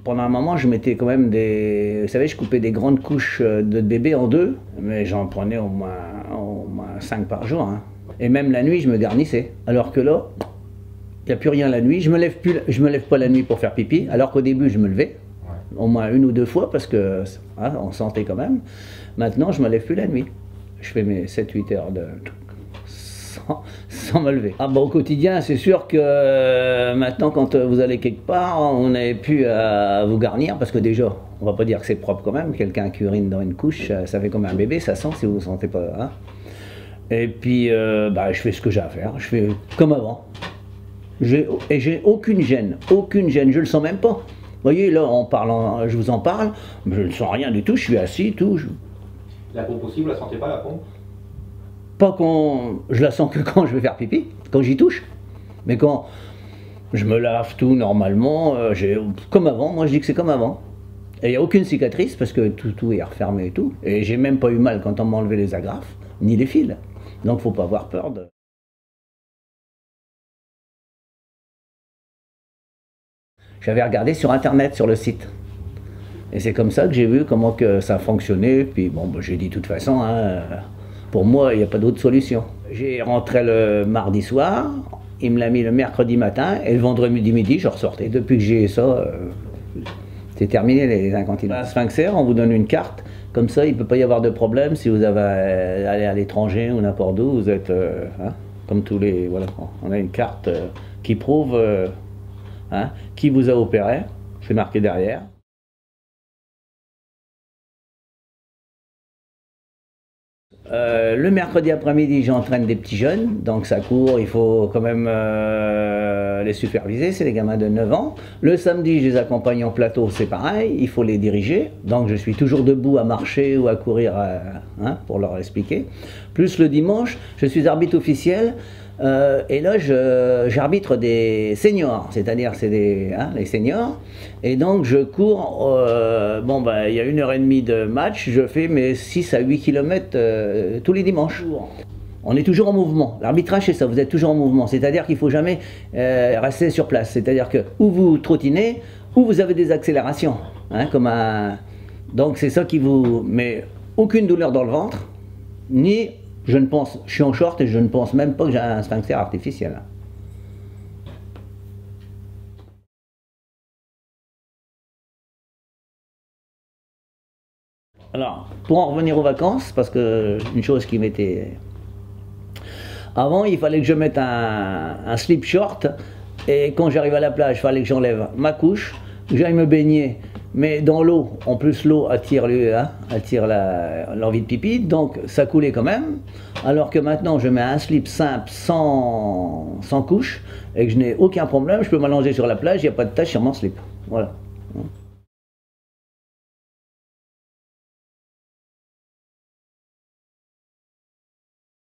pendant un moment, je mettais quand même des... Vous savez, je coupais des grandes couches de bébé en deux, mais j'en prenais au moins 5 par jour. Hein. Et même la nuit, je me garnissais. Alors que là, il n'y a plus rien la nuit. Je me lève pas la nuit pour faire pipi, alors qu'au début, je me levais. Au moins 1 ou 2 fois, parce que on sentait quand même. Maintenant, je me lève plus la nuit. Je fais mes 7-8 heures sans me lever. Ah bah, au quotidien, c'est sûr que maintenant, quand vous allez quelque part, on n'avait plus à vous garnir, parce que déjà, on va pas dire que c'est propre quand même. Quelqu'un qui urine dans une couche, ça fait comme un bébé, ça sent si vous ne sentez pas. Hein. Et puis, bah, je fais ce que j'ai à faire. Je fais comme avant. Et j'ai aucune gêne, je le sens même pas. Vous voyez, là, je vous en parle, je ne sens rien du tout, je suis assis, tout. La pompe aussi, vous la sentez pas, la pompe? Pas quand... Je la sens que quand je vais faire pipi, quand j'y touche. Mais quand je me lave tout normalement, comme avant, moi je dis que c'est comme avant. Et il n'y a aucune cicatrice, parce que tout est refermé et tout. Et j'ai même pas eu mal quand on m'a enlevé les agrafes, ni les fils. Donc faut pas avoir peur de... J'avais regardé sur internet, sur le site. Et c'est comme ça que j'ai vu comment que ça fonctionnait. Puis bon, bah, j'ai dit de toute façon, hein, pour moi, il n'y a pas d'autre solution. J'ai rentré le mardi soir, il me l'a mis le mercredi matin, et le vendredi midi, je ressortais. Depuis que j'ai ça, c'est terminé les incontinences. À Sphinxer, on vous donne une carte. Comme ça, il ne peut pas y avoir de problème si vous avez allé à l'étranger ou n'importe où. Vous êtes, hein, comme tous les... Voilà, on a une carte qui prouve hein, qui vous a opéré. C'est marqué derrière. Le mercredi après-midi, j'entraîne des petits jeunes, donc ça court, il faut quand même les superviser, c'est des gamins de 9 ans. Le samedi, je les accompagne en plateau, c'est pareil, il faut les diriger, donc je suis toujours debout à marcher ou à courir hein, pour leur expliquer. Plus le dimanche, je suis arbitre officiel, et là j'arbitre des seniors, c'est-à-dire c'est les seniors, et donc je cours, bon ben il y a 1h30 de match, je fais mes 6 à 8 km tous les dimanches. On est toujours en mouvement, l'arbitrage c'est ça, vous êtes toujours en mouvement, c'est-à-dire qu'il ne faut jamais rester sur place, c'est-à-dire que ou vous trottinez, ou vous avez des accélérations, hein, comme un... Donc c'est ça qui vous... Mais aucune douleur dans le ventre, ni... Je ne pense, je suis en short et je ne pense même pas que j'ai un sphincter artificiel. Alors, pour en revenir aux vacances, parce que une chose qui m'était... Avant, il fallait que je mette un slip short, et quand j'arrive à la plage, il fallait que j'enlève ma couche, que j'aille me baigner, mais dans l'eau, en plus l'eau attire l'envie de pipi, donc ça coulait quand même, alors que maintenant je mets un slip simple sans couche, et que je n'ai aucun problème, je peux m'allonger sur la plage, il n'y a pas de tache sur mon slip. Voilà.